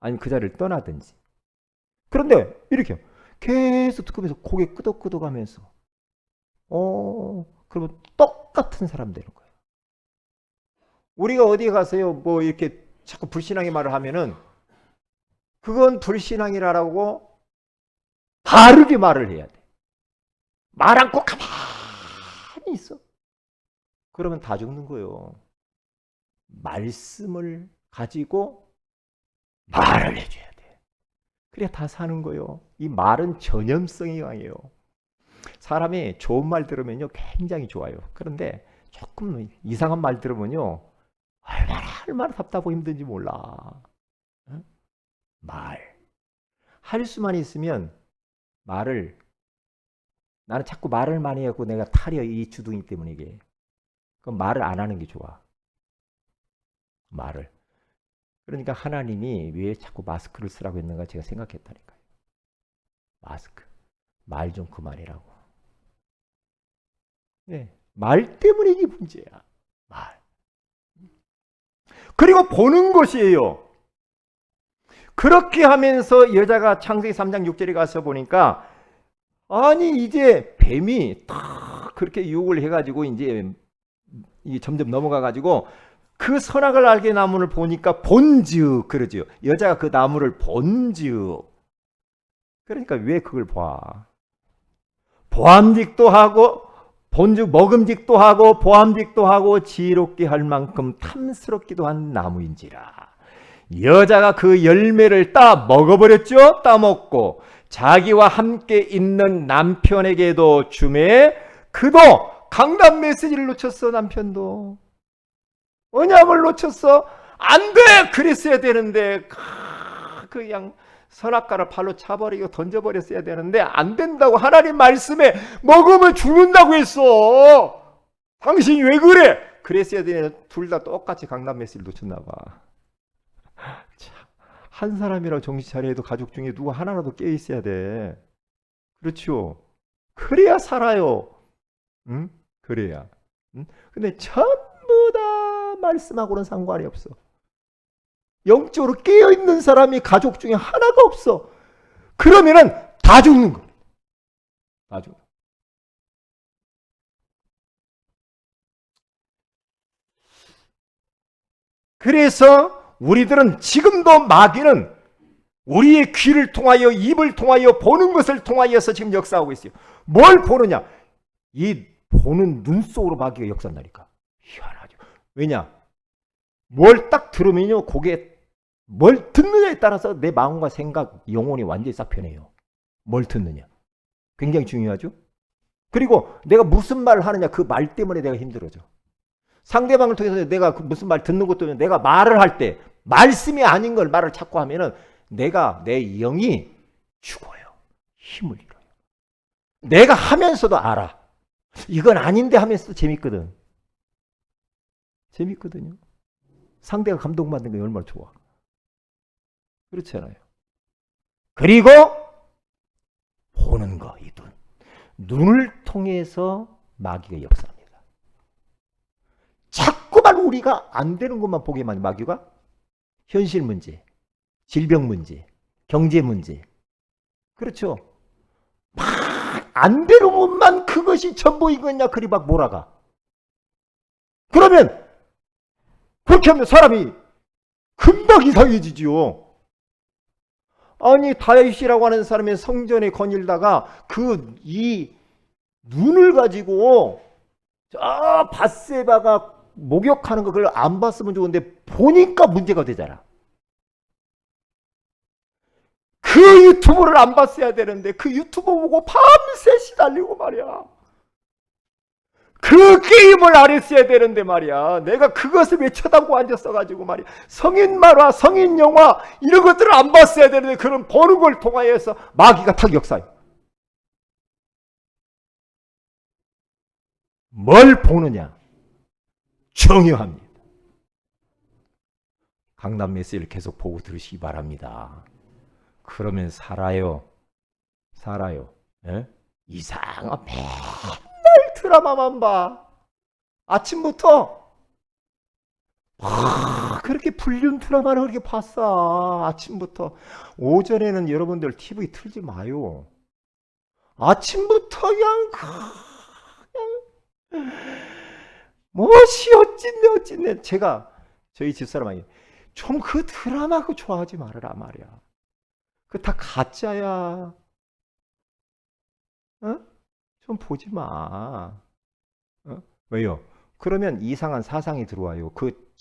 아니면 그 자리를 떠나든지. 그런데 이렇게 계속 듣고면서 고개 끄덕끄덕하면서 그러면 똑같은 사람 되는 거예요. 우리가 어디 가서요 이렇게 자꾸 불신앙의 말을 하면은 그건 불신앙이라고 바르게 말을 해야 돼. 말 않고 가만히 있어. 그러면 다 죽는 거예요. 말씀을 가지고 말을 해줘야 돼. 그래야 다 사는 거예요. 이 말은 전염성이 강해요. 사람이 좋은 말 들으면요 굉장히 좋아요. 그런데 조금 이상한 말 들으면요 얼마나 답답하고 힘든지 몰라. 말. 할 수만 있으면 말을, 나는 자꾸 말을 많이 하고 내가 탈이야, 이 주둥이 때문에 이게. 그럼 말을 안 하는 게 좋아. 말을. 그러니까 하나님이 왜 자꾸 마스크를 쓰라고 했는가 제가 생각했다니까요. 마스크. 말 좀 그만해라고. 네. 말 때문에 이게 문제야. 말. 그리고 보는 것이에요. 그렇게 하면서 여자가 창세기 3장 6절에 가서 보니까 아니 이제 뱀이 딱 그렇게 유혹을 해가지고 이제 점점 넘어가가지고 그 선악을 알게 나무를 보니까 본즉 그러죠. 여자가 그 나무를 본즉 그러니까 왜 그걸 봐? 보암직도 하고 본즉 먹음직도 하고 보암직도 하고 지혜롭게 할 만큼 탐스럽기도 한 나무인지라. 여자가 그 열매를 따 먹어버렸죠. 따먹고 자기와 함께 있는 남편에게도 주매 그도 강단 메시지를 놓쳤어. 남편도 언약을 놓쳤어. 안 돼. 그랬어야 되는데 그냥 선악과를 발로 차버리고 던져버렸어야 되는데 안 된다고. 하나님 말씀에 먹으면 죽는다고 했어. 당신이 왜 그래? 그랬어야 되는데 둘 다 똑같이 강단 메시지를 놓쳤나 봐. 한 사람이라고 정신 차려야 해도 가족 중에 누구 하나라도 깨어 있어야 돼. 그렇죠? 그래야 살아요. 응? 그래야. 응? 근데 전부 다 말씀하고는 상관이 없어. 영적으로 깨어있는 사람이 가족 중에 하나가 없어. 그러면은 다 죽는 거야. 다 죽는 거야. 그래서 우리들은 지금도 마귀는 우리의 귀를 통하여 입을 통하여 보는 것을 통하여서 지금 역사하고 있어요. 뭘 보느냐? 이 보는 눈 속으로 마귀가 역사한다니까. 희한하죠. 왜냐? 뭘 딱 들으면요, 그게 뭘 듣느냐에 따라서 내 마음과 생각, 영혼이 완전히 싹 변해요. 뭘 듣느냐. 굉장히 중요하죠. 그리고 내가 무슨 말을 하느냐, 그 말 때문에 내가 힘들어져. 상대방을 통해서 내가 무슨 말 듣는 것도 내가 말을 할 때 말씀이 아닌 걸 말을 자꾸 하면은 내가 내 영이 죽어요. 힘을 잃어요. 내가 하면서도 알아. 이건 아닌데 하면서도 재밌거든. 재밌거든요. 상대가 감동받는 게 얼마나 좋아. 그렇잖아요. 그리고 보는 거, 이 눈. 눈을 통해서 마귀가 역사합니다. 자꾸만 우리가 안 되는 것만 보게만 마귀가 현실 문제, 질병 문제, 경제 문제. 그렇죠. 막 안 되는 것만 그것이 전부인 거냐 그리 막 몰아가. 그러면 그렇게 하면 사람이 금방 이상해지지요. 아니 다윗이라고 하는 사람이 성전에 거닐다가 이 눈을 가지고 저 밧세바가 목욕하는 거 그걸 안 봤으면 좋은데 보니까 문제가 되잖아. 그 유튜브를 안 봤어야 되는데 그 유튜브 보고 밤새 시달리고 말이야. 그 게임을 안 했어야 되는데 말이야. 내가 그것을 왜 쳐다보고 앉았어가지고 말이야. 성인 만화, 성인 영화 이런 것들을 안 봤어야 되는데 그런 보는 걸 통하여서 마귀가 탁 역사해. 뭘 보느냐? 중요합니다. 강남 메시지를 계속 보고 들으시기 바랍니다. 그러면 살아요. 살아요. 에? 이상한 맨날 드라마만 봐. 아침부터 그렇게 불륜 드라마를 그렇게 봤어. 아침부터. 오전에는 여러분들 TV 틀지 마요. 아침부터 그냥 뭐시 어찐네 제가 저희 집사람에게 좀 그 드라마 그거 좋아하지 말아라 말이야. 그 다 가짜야. 어? 좀 보지 마. 어? 왜요? 그러면 이상한 사상이 들어와요. 그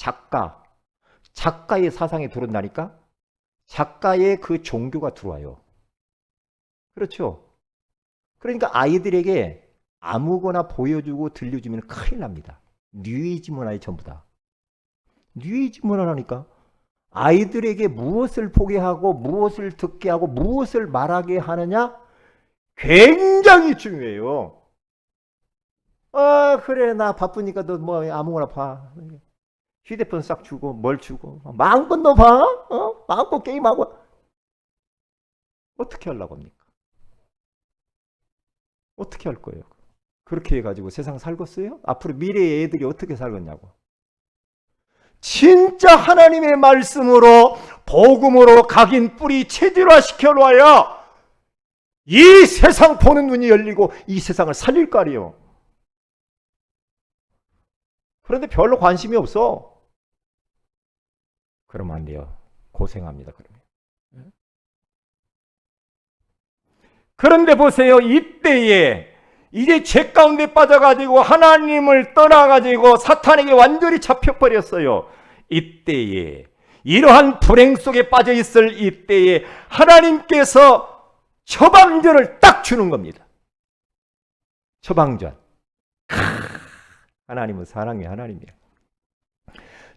작가의 사상이 들어온다니까? 작가의 그 종교가 들어와요. 그렇죠? 그러니까 아이들에게 아무거나 보여주고 들려주면 큰일 납니다. 뉴에이지 문화에 전부 다. 뉴에이지 문화라니까. 아이들에게 무엇을 보게 하고 무엇을 듣게 하고 무엇을 말하게 하느냐 굉장히 중요해요. 아 그래 나 바쁘니까 너 뭐 아무거나 봐. 휴대폰 싹 주고 뭘 주고 마음껏 너 봐. 마음껏 게임하고. 어떻게 하려고 합니까? 어떻게 할 거예요? 그렇게 해가지고 세상 살겠어요? 앞으로 미래의 애들이 어떻게 살겠냐고. 진짜 하나님의 말씀으로 복음으로 각인 뿌리 체질화 시켜놔야 이 세상 보는 눈이 열리고 이 세상을 살릴 거 아니에요. 그런데 별로 관심이 없어. 그러면 안 돼요. 고생합니다. 그러면. 그런데 보세요. 이때에 이제 죄 가운데 빠져가지고 하나님을 떠나가지고 사탄에게 완전히 잡혀버렸어요. 이때에 이러한 불행 속에 빠져 있을 이때에 하나님께서 처방전을 딱 주는 겁니다. 처방전. 하나님은 사랑의 하나님이에요.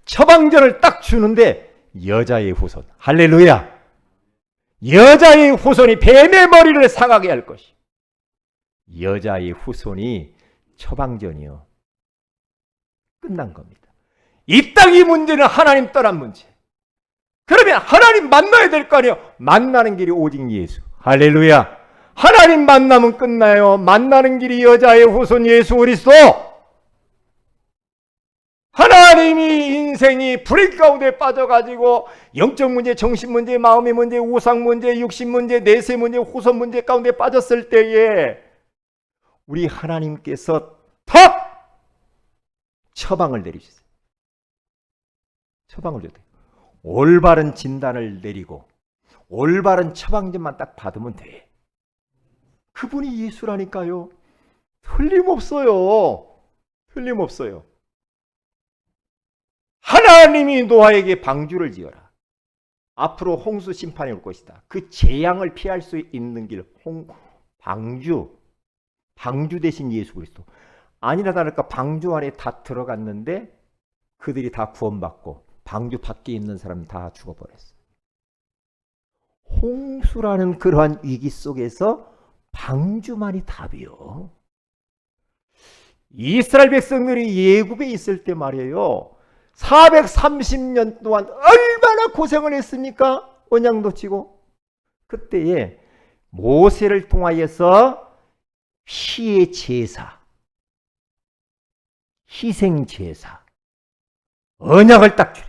처방전을 딱 주는데 여자의 후손. 할렐루야. 여자의 후손이 뱀의 머리를 상하게 할 것이. 여자의 후손이 처방전이요. 끝난 겁니다. 이 땅의 문제는 하나님 떠난 문제. 그러면 하나님 만나야 될 거 아니에요. 만나는 길이 오직 예수. 할렐루야. 하나님 만나면 끝나요. 만나는 길이 여자의 후손 예수 그리스도. 하나님이 인생이 불행 가운데 빠져가지고 영적 문제, 정신 문제, 마음의 문제, 우상 문제, 육신 문제, 내세 문제, 후손 문제 가운데 빠졌을 때에 우리 하나님께서 탁 처방을 내리셨어요. 처방을 줬대요. 올바른 진단을 내리고 올바른 처방전만 딱 받으면 돼. 그분이 예수라니까요. 틀림없어요. 틀림없어요. 하나님이 노아에게 방주를 지어라. 앞으로 홍수 심판이 올 것이다. 그 재앙을 피할 수 있는 길, 방주 대신 예수 그리스도. 아니나 다를까 방주 안에 다 들어갔는데 그들이 다 구원받고 방주 밖에 있는 사람 다 죽어버렸어요. 홍수라는 그러한 위기 속에서 방주만이 답이요. 이스라엘 백성들이 예굽에 있을 때 말이에요. 430년 동안 얼마나 고생을 했습니까? 언약도 치고. 그때에 모세를 통하여서 피의 제사, 희생 제사, 언약을 딱 주래.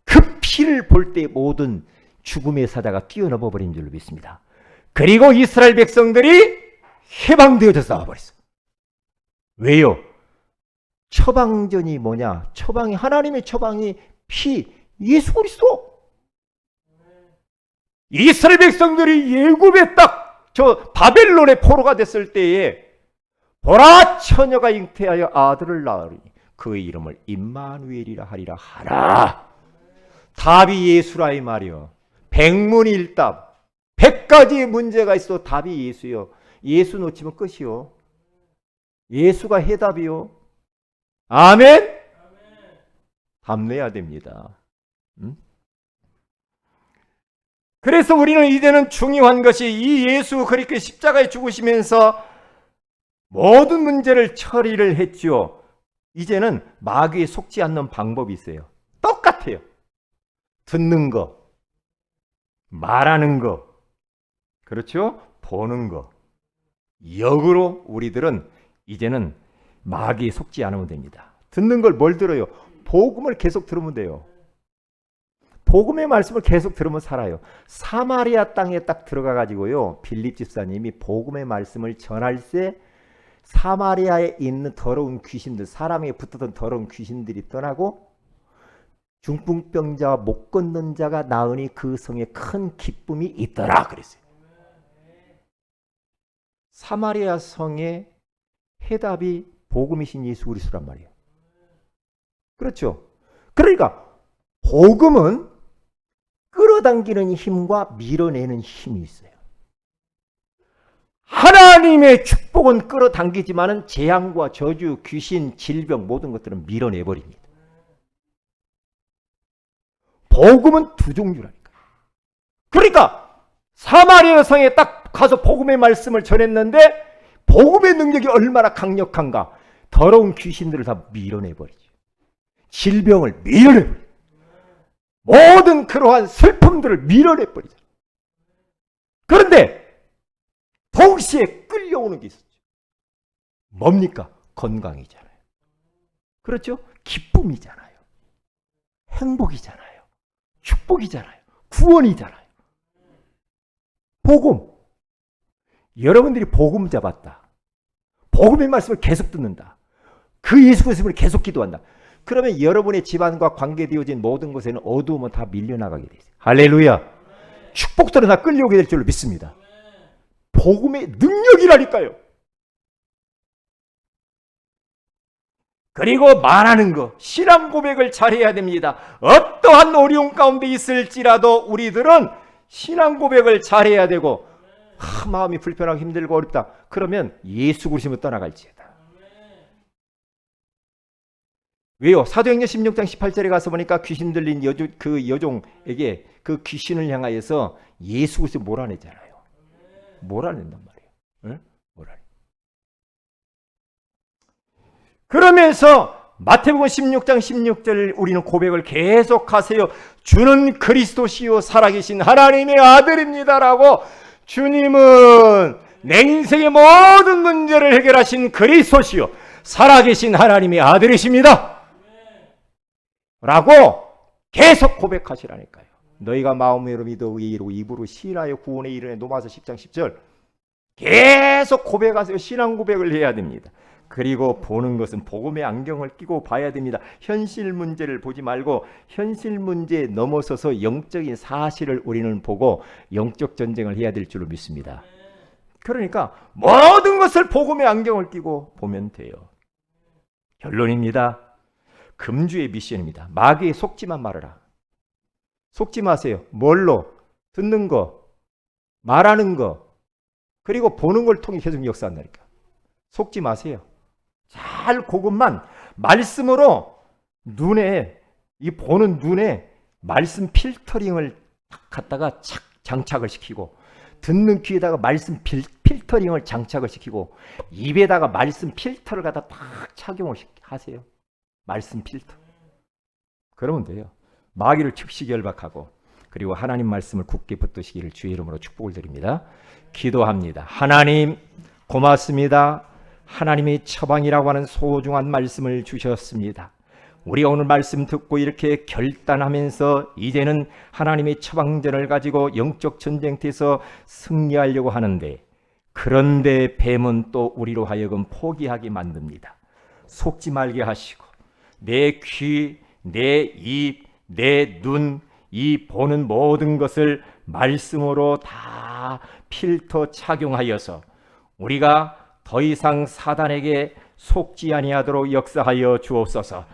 그 피를 볼 때 모든 죽음의 사자가 뛰어넘어 버린 줄로 믿습니다. 그리고 이스라엘 백성들이 해방되어져 나와버렸어. 왜요? 처방전이 뭐냐? 처방이 하나님의 처방이 피, 예수 그리스도. 이스라엘 백성들이 예굽에 딱 저 바벨론의 포로가 됐을 때에 보라 처녀가 잉태하여 아들을 낳으리니 그의 이름을 임마누엘이라 하리라 하라. 답이 예수라 이 말이요. 백문일답. 100가지의 문제가 있어 답이 예수요. 예수 놓치면 끝이요. 예수가 해답이요. 아멘? 답 내야 됩니다. 그래서 우리는 이제는 중요한 것이 이 예수 그리스도의 십자가에 죽으시면서 모든 문제를 처리를 했죠. 이제는 마귀에 속지 않는 방법이 있어요. 똑같아요. 듣는 거, 말하는 거, 그렇죠? 보는 거. 역으로 우리들은 이제는 마귀에 속지 않으면 됩니다. 듣는 걸 뭘 들어요? 복음을 계속 들으면 돼요. 복음의 말씀을 계속 들으면 살아요. 사마리아 땅에 딱 들어가 가지고요. 빌립 집사님이 복음의 말씀을 전할 때 사마리아에 있는 더러운 귀신들, 사람에게 붙었던 더러운 귀신들이 떠나고 중풍병자와 못 걷는 자가 나으니 그 성에 큰 기쁨이 있더라 그랬어요. 사마리아 성의 해답이 복음이신 예수 그리스도란 말이에요. 그렇죠? 그러니까 복음은 끌어당기는 힘과 밀어내는 힘이 있어요. 하나님의 축복은 끌어당기지만은 재앙과 저주, 귀신, 질병 모든 것들은 밀어내버립니다. 복음은 두 종류라니까. 그러니까 사마리아 성에 딱 가서 복음의 말씀을 전했는데 복음의 능력이 얼마나 강력한가. 더러운 귀신들을 다 밀어내버리죠. 질병을 밀어내버리죠. 모든 그러한 슬픔들을 밀어내버리죠. 그런데 동시에 끌려오는 게 있었죠. 뭡니까? 건강이잖아요. 그렇죠? 기쁨이잖아요. 행복이잖아요. 축복이잖아요. 구원이잖아요. 복음. 여러분들이 복음 잡았다. 복음의 말씀을 계속 듣는다. 그 예수 그리스도를 계속 기도한다. 그러면 여러분의 집안과 관계되어진 모든 것에는 어두움은 다 밀려나가게 돼 있어요. 할렐루야. 축복들은 다 끌려오게 될 줄로 믿습니다. 복음의 능력이라니까요. 그리고 말하는 거, 신앙 고백을 잘해야 됩니다. 어떠한 어려움 가운데 있을지라도 우리들은 신앙 고백을 잘해야 되고, 마음이 불편하고 힘들고 어렵다. 그러면 예수 그리스도로 떠나갈지어다. 왜요? 사도행전 16장 18절에 가서 보니까 귀신 들린 그 여종에게 그 귀신을 향하여서 예수 그리스도 몰아내잖아요. 몰아낸단 말이에요. 응? 몰아내. 그러면서 마태복음 16장 16절 우리는 고백을 계속하세요. 주는 그리스도시요 살아계신 하나님의 아들입니다라고. 주님은 내 인생의 모든 문제를 해결하신 그리스도시요 살아계신 하나님의 아들이십니다 라고 계속 고백하시라니까요. 너희가 마음으로 믿어 의에 이르고 입으로 신하여 구원에 이르네. 로마서 10장 10절 계속 고백하세요. 신앙 고백을 해야 됩니다. 그리고 보는 것은 복음의 안경을 끼고 봐야 됩니다. 현실 문제를 보지 말고 현실 문제에 넘어서서 영적인 사실을 우리는 보고 영적 전쟁을 해야 될 줄로 믿습니다. 그러니까 모든 것을 복음의 안경을 끼고 보면 돼요. 결론입니다. 금주의 미션입니다. 마귀에 속지만 말아라. 속지 마세요. 뭘로? 듣는 거, 말하는 거, 그리고 보는 걸 통해 계속 역사한다니까. 속지 마세요. 잘 그것만 말씀으로 눈에, 이 보는 눈에 말씀 필터링을 갖다가 착 장착을 시키고, 듣는 귀에다가 말씀 필터링을 장착을 시키고, 입에다가 말씀 필터를 갖다 딱 착용을 하세요. 말씀 필터. 그러면 돼요. 마귀를 즉시 결박하고, 그리고 하나님 말씀을 굳게 붙드시기를 주의 이름으로 축복을 드립니다. 기도합니다. 하나님 고맙습니다. 하나님이 처방이라고 하는 소중한 말씀을 주셨습니다. 우리 오늘 말씀 듣고 이렇게 결단하면서 이제는 하나님의 처방전을 가지고 영적 전쟁터에서 승리하려고 하는데, 그런데 뱀은 또 우리로 하여금 포기하게 만듭니다. 속지 말게 하시고 내 귀, 내 입, 내 눈, 이 보는 모든 것을 말씀으로 다 필터 착용하여서 우리가 더 이상 사단에게 속지 아니하도록 역사하여 주옵소서.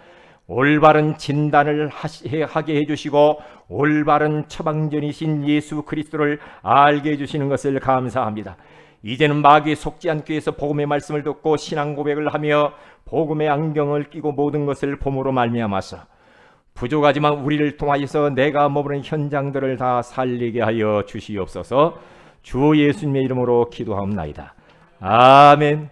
올바른 진단을 하게 해주시고 올바른 처방전이신 예수 그리스도를 알게 해주시는 것을 감사합니다. 이제는 마귀에 속지 않기 위해서 복음의 말씀을 듣고 신앙 고백을 하며 복음의 안경을 끼고 모든 것을 봄으로 말미암아서 부족하지만 우리를 통하여서 내가 머무는 현장들을 다 살리게 하여 주시옵소서. 주 예수님의 이름으로 기도하옵나이다. 아멘.